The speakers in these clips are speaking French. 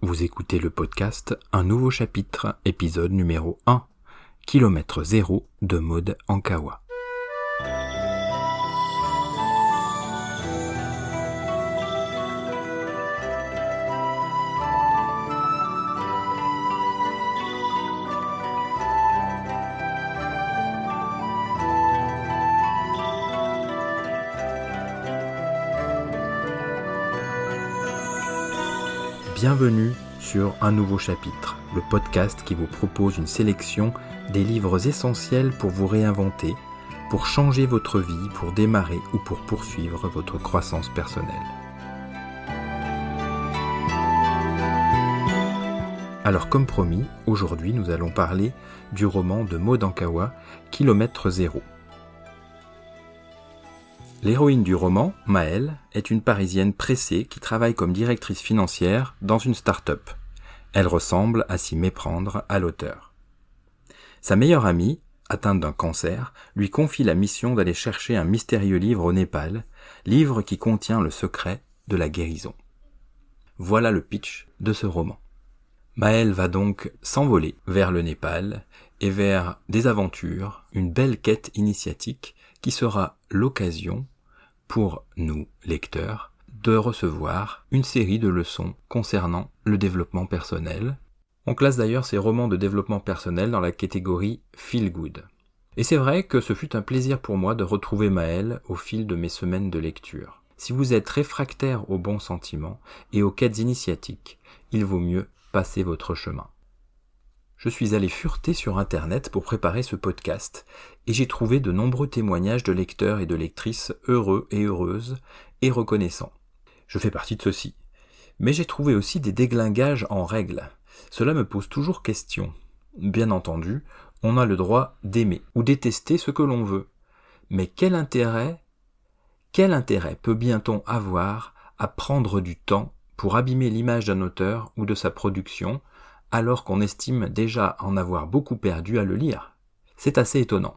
Vous écoutez le podcast Un nouveau chapitre, épisode numéro 1, kilomètre 0 de Maud Ankawa. Bienvenue sur Un nouveau chapitre, le podcast qui vous propose une sélection des livres essentiels pour vous réinventer, pour changer votre vie, pour démarrer ou pour poursuivre votre croissance personnelle. Alors comme promis, aujourd'hui nous allons parler du roman de Maud Ankawa, Kilomètre 0. L'héroïne du roman, Maëlle, est une Parisienne pressée qui travaille comme directrice financière dans une start-up. Elle ressemble à s'y méprendre à l'auteur. Sa meilleure amie, atteinte d'un cancer, lui confie la mission d'aller chercher un mystérieux livre au Népal, livre qui contient le secret de la guérison. Voilà le pitch de ce roman. Maëlle va donc s'envoler vers le Népal et vers des aventures, une belle quête initiatique qui sera l'occasion pour nous, lecteurs, de recevoir une série de leçons concernant le développement personnel. On classe d'ailleurs ces romans de développement personnel dans la catégorie Feel Good. Et c'est vrai que ce fut un plaisir pour moi de retrouver Maëlle au fil de mes semaines de lecture. Si vous êtes réfractaire aux bons sentiments et aux quêtes initiatiques, il vaut mieux passer votre chemin. Je suis allé fureter sur Internet pour préparer ce podcast et j'ai trouvé de nombreux témoignages de lecteurs et de lectrices heureux et heureuses et reconnaissants. Je fais partie de ceux-ci. Mais j'ai trouvé aussi des déglingages en règle. Cela me pose toujours question. Bien entendu, on a le droit d'aimer ou détester ce que l'on veut. Mais quel intérêt peut bien-on avoir à prendre du temps pour abîmer l'image d'un auteur ou de sa production alors qu'on estime déjà en avoir beaucoup perdu à le lire? C'est assez étonnant.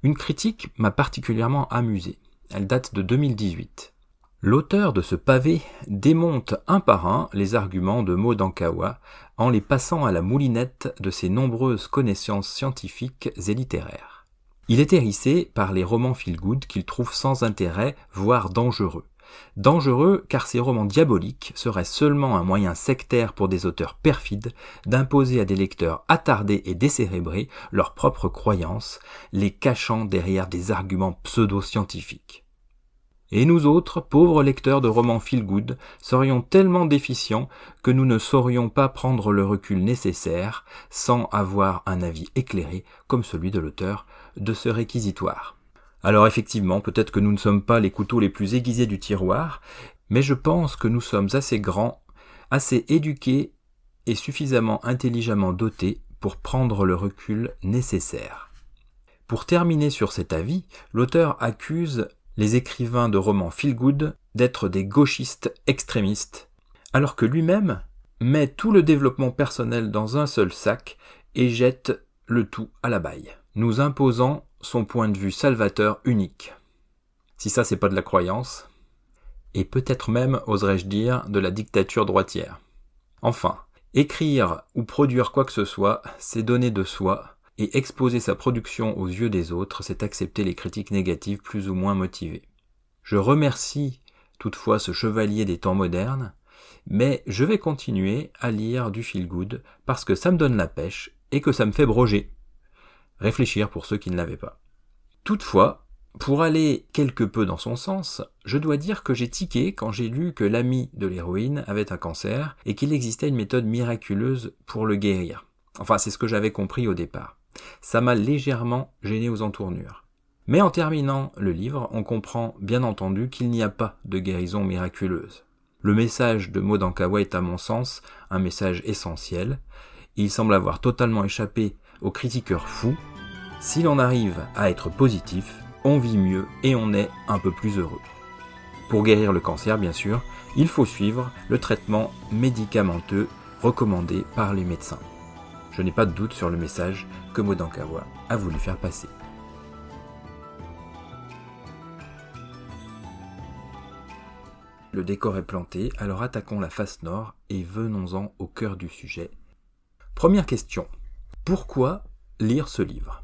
Une critique m'a particulièrement amusé. Elle date de 2018. L'auteur de ce pavé démonte un par un les arguments de Maud Ankawa en les passant à la moulinette de ses nombreuses connaissances scientifiques et littéraires. Il est hérissé par les romans feel-good qu'il trouve sans intérêt, voire dangereux. Dangereux car ces romans diaboliques seraient seulement un moyen sectaire pour des auteurs perfides d'imposer à des lecteurs attardés et décérébrés leurs propres croyances, les cachant derrière des arguments pseudo-scientifiques. Et nous autres, pauvres lecteurs de romans feel-good, serions tellement déficients que nous ne saurions pas prendre le recul nécessaire sans avoir un avis éclairé comme celui de l'auteur de ce réquisitoire. Alors effectivement, peut-être que nous ne sommes pas les couteaux les plus aiguisés du tiroir, mais je pense que nous sommes assez grands, assez éduqués et suffisamment intelligemment dotés pour prendre le recul nécessaire. Pour terminer sur cet avis, l'auteur accuse les écrivains de romans feel-good d'être des gauchistes extrémistes, alors que lui-même met tout le développement personnel dans un seul sac et jette le tout à la baille, nous imposant son point de vue salvateur unique. Si ça c'est pas de la croyance, et peut-être même, oserais-je dire, de la dictature droitière. Enfin, écrire ou produire quoi que ce soit, c'est donner de soi, et exposer sa production aux yeux des autres, c'est accepter les critiques négatives plus ou moins motivées. Je remercie toutefois ce chevalier des temps modernes, mais je vais continuer à lire du feel-good parce que ça me donne la pêche et que ça me fait broger. Réfléchir pour ceux qui ne l'avaient pas. Toutefois, pour aller quelque peu dans son sens, je dois dire que j'ai tiqué quand j'ai lu que l'ami de l'héroïne avait un cancer et qu'il existait une méthode miraculeuse pour le guérir. Enfin, c'est ce que j'avais compris au départ. Ça m'a légèrement gêné aux entournures. Mais en terminant le livre, on comprend bien entendu qu'il n'y a pas de guérison miraculeuse. Le message de Maud Ankawa est à mon sens un message essentiel. Il semble avoir totalement échappé aux critiqueurs fous. Si l'on arrive à être positif, on vit mieux et on est un peu plus heureux. Pour guérir le cancer, bien sûr, il faut suivre le traitement médicamenteux recommandé par les médecins. Je n'ai pas de doute sur le message que Maud Ankawa a voulu faire passer. le décor est planté, alors attaquons la face nord et venons-en au cœur du sujet. Première question, pourquoi lire ce livre ?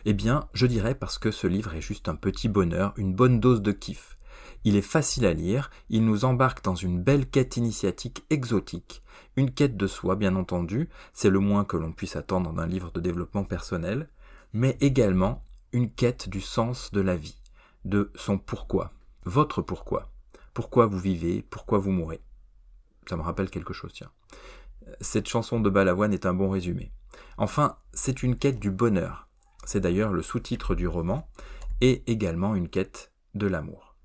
Eh bien, je dirais parce que ce livre est juste un petit bonheur, une bonne dose de kiff. Il est facile à lire, il nous embarque dans une belle quête initiatique exotique, une quête de soi bien entendu, c'est le moins que l'on puisse attendre d'un livre de développement personnel, mais également une quête du sens de la vie, de son pourquoi, votre pourquoi. Pourquoi vous vivez, pourquoi vous mourrez. Ça me rappelle quelque chose, tiens. Cette chanson de Balavoine est un bon résumé. Enfin, c'est une quête du bonheur. C'est d'ailleurs le sous-titre du roman, et également une quête de l'amour.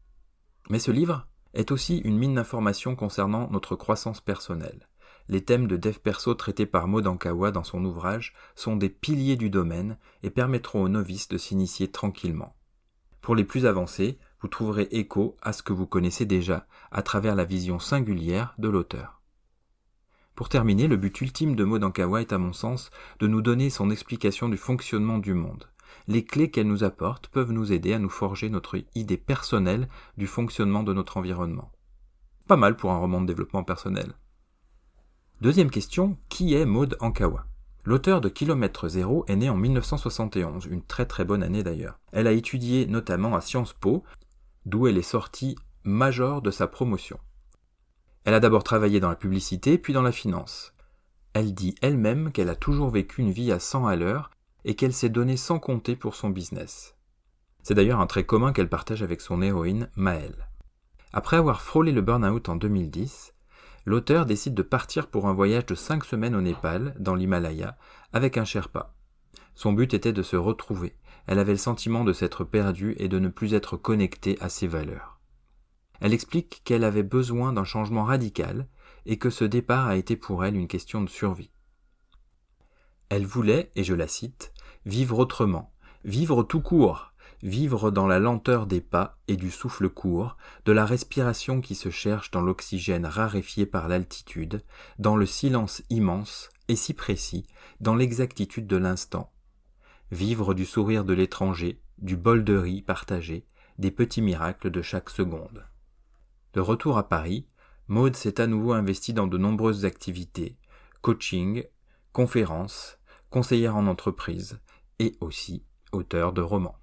Mais ce livre est aussi une mine d'informations concernant notre croissance personnelle. Les thèmes de dev perso traités par Maud Ankawa dans son ouvrage sont des piliers du domaine et permettront aux novices de s'initier tranquillement. Pour les plus avancés, vous trouverez écho à ce que vous connaissez déjà à travers la vision singulière de l'auteur. Pour terminer, le but ultime de Maud Ankawa est à mon sens de nous donner son explication du fonctionnement du monde. Les clés qu'elle nous apporte peuvent nous aider à nous forger notre idée personnelle du fonctionnement de notre environnement. Pas mal pour un roman de développement personnel. Deuxième question, qui est Maud Ankawa ? L'auteur de Kilomètre Zéro est née en 1971, une très très bonne année d'ailleurs. Elle a étudié notamment à Sciences Po, d'où elle est sortie major de sa promotion. Elle a d'abord travaillé dans la publicité, puis dans la finance. Elle dit elle-même qu'elle a toujours vécu une vie à 100 à l'heure et qu'elle s'est donnée sans compter pour son business. C'est d'ailleurs un trait commun qu'elle partage avec son héroïne, Maëlle. Après avoir frôlé le burn-out en 2010, l'auteur décide de partir pour un voyage de 5 semaines au Népal, dans l'Himalaya, avec un Sherpa. Son but était de se retrouver. Elle avait le sentiment de s'être perdue et de ne plus être connectée à ses valeurs. Elle explique qu'elle avait besoin d'un changement radical et que ce départ a été pour elle une question de survie. Elle voulait, et je la cite, « vivre autrement, vivre tout court, vivre dans la lenteur des pas et du souffle court, de la respiration qui se cherche dans l'oxygène raréfié par l'altitude, dans le silence immense et si précis, dans l'exactitude de l'instant. Vivre du sourire de l'étranger, du bol de riz partagé, des petits miracles de chaque seconde. » De retour à Paris, Maud s'est à nouveau investie dans de nombreuses activités, coaching, conférences, conseillère en entreprise et aussi auteur de romans.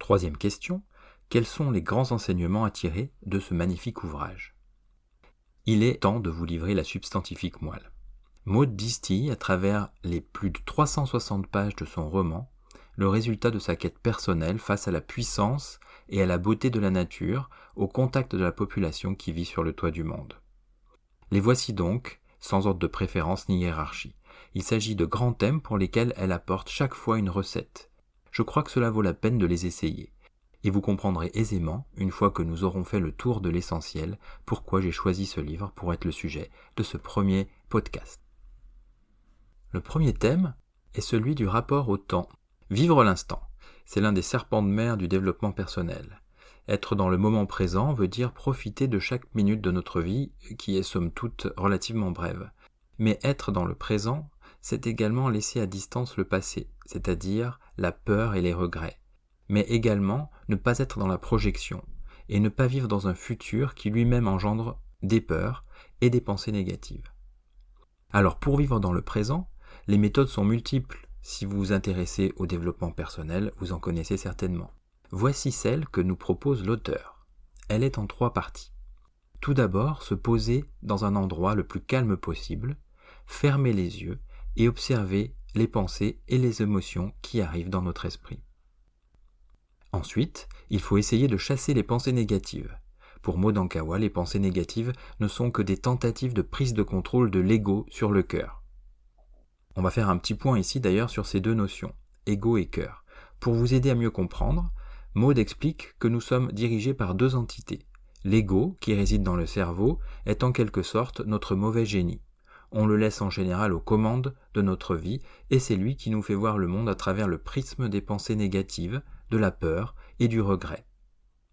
Troisième question, quels sont les grands enseignements à tirer de ce magnifique ouvrage ? Il est temps de vous livrer la substantifique moelle. Maud distille à travers les plus de 360 pages de son roman le résultat de sa quête personnelle face à la puissance et à la beauté de la nature au contact de la population qui vit sur le toit du monde. Les voici donc, sans ordre de préférence ni hiérarchie. Il s'agit de grands thèmes pour lesquels elle apporte chaque fois une recette. Je crois que cela vaut la peine de les essayer. Et vous comprendrez aisément, une fois que nous aurons fait le tour de l'essentiel, pourquoi j'ai choisi ce livre pour être le sujet de ce premier podcast. Le premier thème est celui du rapport au temps. Vivre l'instant, c'est l'un des serpents de mer du développement personnel. Être dans le moment présent veut dire profiter de chaque minute de notre vie, qui est somme toute relativement brève. Mais être dans le présent, c'est également laisser à distance le passé, c'est-à-dire la peur et les regrets. Mais également ne pas être dans la projection, et ne pas vivre dans un futur qui lui-même engendre des peurs et des pensées négatives. Alors pour vivre dans le présent, les méthodes sont multiples. Si vous vous intéressez au développement personnel, vous en connaissez certainement. Voici celle que nous propose l'auteur. Elle est en 3 parties. Tout d'abord, se poser dans un endroit le plus calme possible, fermer les yeux et observer les pensées et les émotions qui arrivent dans notre esprit. Ensuite, il faut essayer de chasser les pensées négatives. Pour Maud Ankawa, les pensées négatives ne sont que des tentatives de prise de contrôle de l'ego sur le cœur. On va faire un petit point ici d'ailleurs sur ces deux notions, ego et cœur. Pour vous aider à mieux comprendre, Maud explique que nous sommes dirigés par 2 entités. L'ego, qui réside dans le cerveau, est en quelque sorte notre mauvais génie. On le laisse en général aux commandes de notre vie et c'est lui qui nous fait voir le monde à travers le prisme des pensées négatives, de la peur et du regret.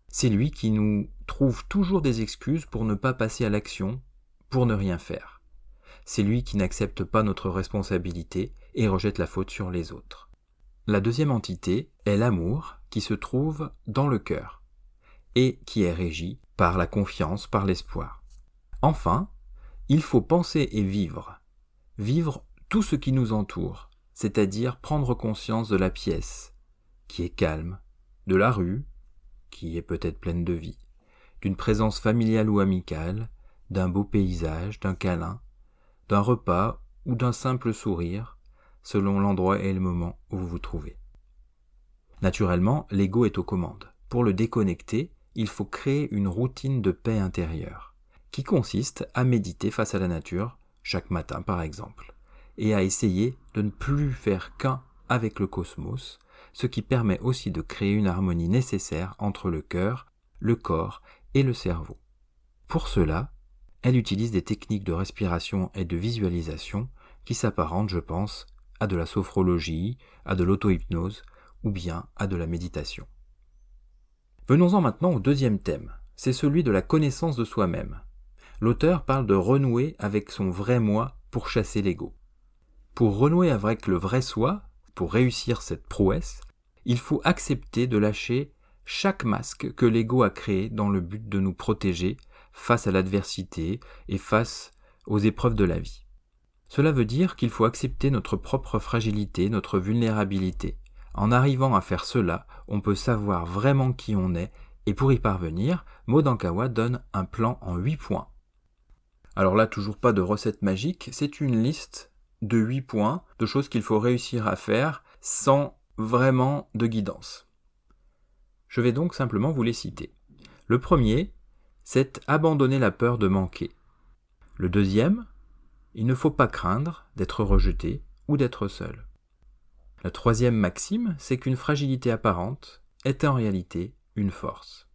C'est lui qui nous trouve toujours des excuses pour ne pas passer à l'action, pour ne rien faire. C'est lui qui n'accepte pas notre responsabilité et rejette la faute sur les autres. La deuxième entité est l'amour qui se trouve dans le cœur et qui est régi par la confiance, par l'espoir. Enfin, il faut penser et vivre. Vivre tout ce qui nous entoure, c'est-à-dire prendre conscience de la pièce, qui est calme, de la rue, qui est peut-être pleine de vie, d'une présence familiale ou amicale, d'un beau paysage, d'un câlin, d'un repas ou d'un simple sourire, selon l'endroit et le moment où vous vous trouvez. Naturellement, l'ego est aux commandes. Pour le déconnecter, il faut créer une routine de paix intérieure, qui consiste à méditer face à la nature, chaque matin par exemple, et à essayer de ne plus faire qu'un avec le cosmos, ce qui permet aussi de créer une harmonie nécessaire entre le cœur, le corps et le cerveau. Pour cela, elle utilise des techniques de respiration et de visualisation qui s'apparentent, je pense, à de la sophrologie, à de l'auto-hypnose ou bien à de la méditation. Venons-en maintenant au deuxième thème, c'est celui de la connaissance de soi-même. L'auteur parle de renouer avec son vrai moi pour chasser l'ego. Pour renouer avec le vrai soi, pour réussir cette prouesse, il faut accepter de lâcher chaque masque que l'ego a créé dans le but de nous protéger face à l'adversité et face aux épreuves de la vie. Cela veut dire qu'il faut accepter notre propre fragilité, notre vulnérabilité. En arrivant à faire cela, on peut savoir vraiment qui on est, et pour y parvenir, Maud Ankawa donne un plan en 8 points. Alors là, toujours pas de recette magique, c'est une liste de 8 points, de choses qu'il faut réussir à faire sans vraiment de guidance. Je vais donc simplement vous les citer. Le premier, c'est abandonner la peur de manquer. Le deuxième, il ne faut pas craindre d'être rejeté ou d'être seul. La troisième maxime, c'est qu'une fragilité apparente est en réalité une force.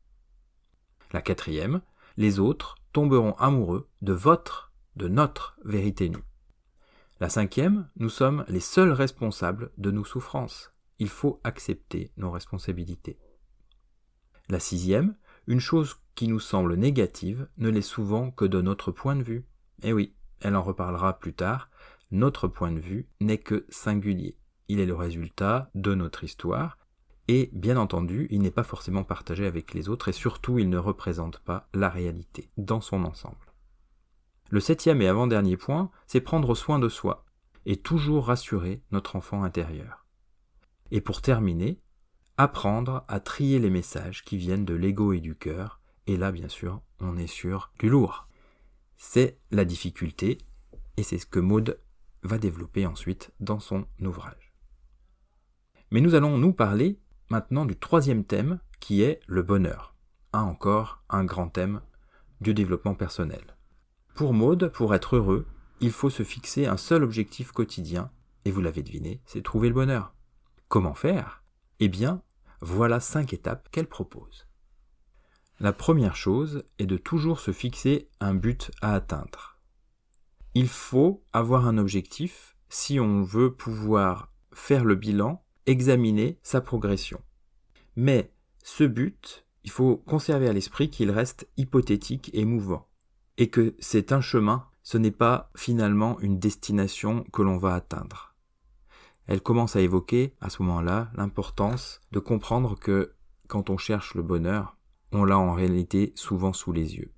La quatrième, les autres tomberont amoureux de notre vérité nue. La cinquième, nous sommes les seuls responsables de nos souffrances. Il faut accepter nos responsabilités. La sixième, une chose qui nous semble négative ne l'est souvent que de notre point de vue. Et oui, elle en reparlera plus tard, notre point de vue n'est que singulier. Il est le résultat de notre histoire et bien entendu, il n'est pas forcément partagé avec les autres et surtout, il ne représente pas la réalité dans son ensemble. Le septième et avant-dernier point, c'est prendre soin de soi et toujours rassurer notre enfant intérieur. Et pour terminer, apprendre à trier les messages qui viennent de l'ego et du cœur, et là bien sûr, on est sur du lourd. C'est la difficulté, et c'est ce que Maud va développer ensuite dans son ouvrage. Mais nous allons nous parler maintenant du troisième thème, qui est le bonheur. Encore un grand thème du développement personnel. Pour Maud, pour être heureux, il faut se fixer un seul objectif quotidien, et vous l'avez deviné, c'est trouver le bonheur. Comment faire ? Eh bien, voilà 5 étapes qu'elle propose. La première chose est de toujours se fixer un but à atteindre. Il faut avoir un objectif si on veut pouvoir faire le bilan, examiner sa progression. Mais ce but, il faut conserver à l'esprit qu'il reste hypothétique et mouvant, et que c'est un chemin, ce n'est pas finalement une destination que l'on va atteindre. Elle commence à évoquer, à ce moment-là, l'importance de comprendre que quand on cherche le bonheur, on l'a en réalité souvent sous les yeux.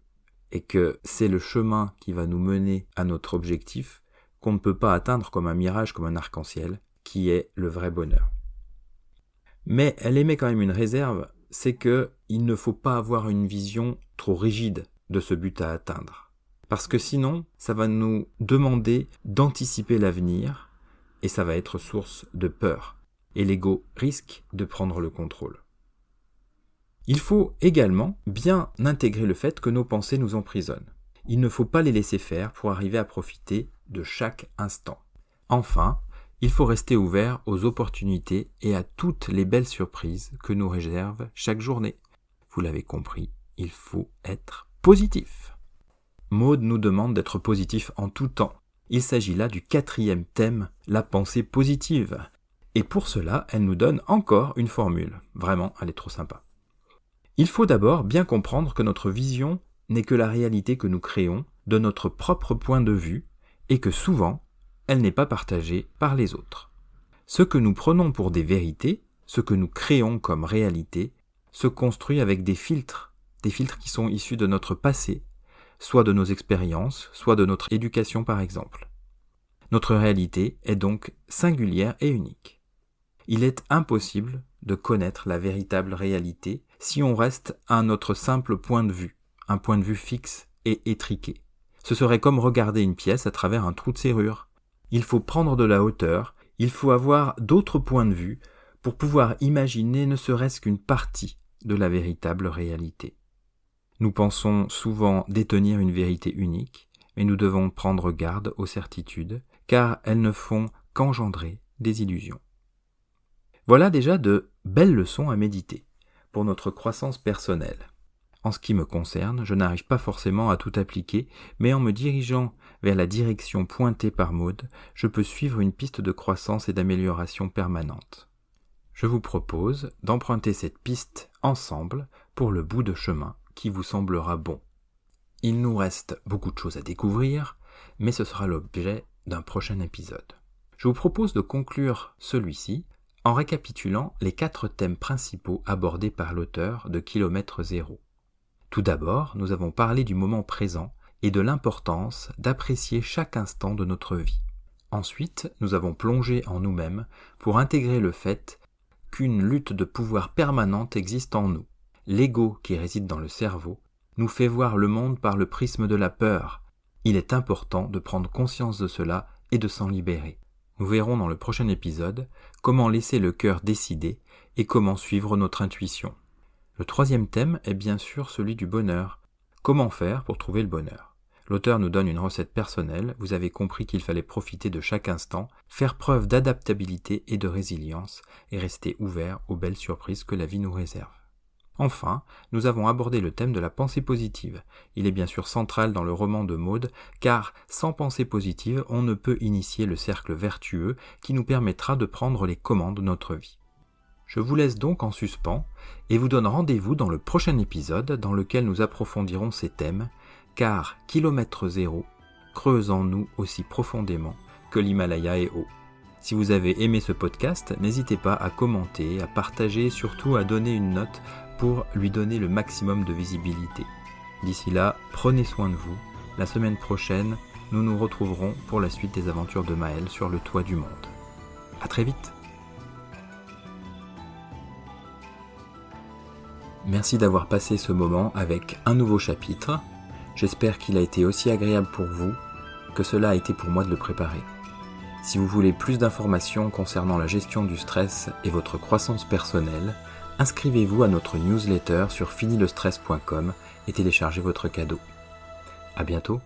Et que c'est le chemin qui va nous mener à notre objectif qu'on ne peut pas atteindre comme un mirage, comme un arc-en-ciel, qui est le vrai bonheur. Mais elle émet quand même une réserve, c'est qu'il ne faut pas avoir une vision trop rigide de ce but à atteindre. Parce que sinon, ça va nous demander d'anticiper l'avenir, et ça va être source de peur, et l'ego risque de prendre le contrôle. Il faut également bien intégrer le fait que nos pensées nous emprisonnent. Il ne faut pas les laisser faire pour arriver à profiter de chaque instant. Enfin, il faut rester ouvert aux opportunités et à toutes les belles surprises que nous réserve chaque journée. Vous l'avez compris, il faut être positif. Maud nous demande d'être positif en tout temps. Il s'agit là du 4e thème, la pensée positive. Et pour cela, elle nous donne encore une formule. Vraiment, elle est trop sympa. Il faut d'abord bien comprendre que notre vision n'est que la réalité que nous créons de notre propre point de vue et que souvent, elle n'est pas partagée par les autres. Ce que nous prenons pour des vérités, ce que nous créons comme réalité, se construit avec des filtres, des filtres qui sont issus de notre passé, soit de nos expériences, soit de notre éducation par exemple. Notre réalité est donc singulière et unique. Il est impossible de connaître la véritable réalité si on reste à notre simple point de vue, un point de vue fixe et étriqué. Ce serait comme regarder une pièce à travers un trou de serrure. Il faut prendre de la hauteur, il faut avoir d'autres points de vue pour pouvoir imaginer ne serait-ce qu'une partie de la véritable réalité. Nous pensons souvent détenir une vérité unique, mais nous devons prendre garde aux certitudes, car elles ne font qu'engendrer des illusions. Voilà déjà de belles leçons à méditer pour notre croissance personnelle. En ce qui me concerne, je n'arrive pas forcément à tout appliquer, mais en me dirigeant vers la direction pointée par Maud, je peux suivre une piste de croissance et d'amélioration permanente. Je vous propose d'emprunter cette piste ensemble pour le bout de chemin qui vous semblera bon. Il nous reste beaucoup de choses à découvrir, mais ce sera l'objet d'un prochain épisode. Je vous propose de conclure celui-ci en récapitulant les 4 thèmes principaux abordés par l'auteur de Kilomètre Zéro. Tout d'abord, nous avons parlé du moment présent et de l'importance d'apprécier chaque instant de notre vie. Ensuite, nous avons plongé en nous-mêmes pour intégrer le fait qu'une lutte de pouvoir permanente existe en nous. L'ego qui réside dans le cerveau nous fait voir le monde par le prisme de la peur. Il est important de prendre conscience de cela et de s'en libérer. Nous verrons dans le prochain épisode comment laisser le cœur décider et comment suivre notre intuition. Le 3e thème est bien sûr celui du bonheur. Comment faire pour trouver le bonheur ? L'auteur nous donne une recette personnelle, vous avez compris qu'il fallait profiter de chaque instant, faire preuve d'adaptabilité et de résilience et rester ouvert aux belles surprises que la vie nous réserve. Enfin, nous avons abordé le thème de la pensée positive. Il est bien sûr central dans le roman de Maud, car sans pensée positive, on ne peut initier le cercle vertueux qui nous permettra de prendre les commandes de notre vie. Je vous laisse donc en suspens et vous donne rendez-vous dans le prochain épisode dans lequel nous approfondirons ces thèmes, car Kilomètre Zéro creuse en nous aussi profondément que l'Himalaya est haut. Si vous avez aimé ce podcast, n'hésitez pas à commenter, à partager et surtout à donner une note pour lui donner le maximum de visibilité. D'ici là, prenez soin de vous. La semaine prochaine, nous nous retrouverons pour la suite des aventures de Maël sur le toit du monde. À très vite. Merci d'avoir passé ce moment avec un nouveau chapitre. J'espère qu'il a été aussi agréable pour vous que cela a été pour moi de le préparer. Si vous voulez plus d'informations concernant la gestion du stress et votre croissance personnelle, inscrivez-vous à notre newsletter sur finilestress.com et téléchargez votre cadeau. À bientôt.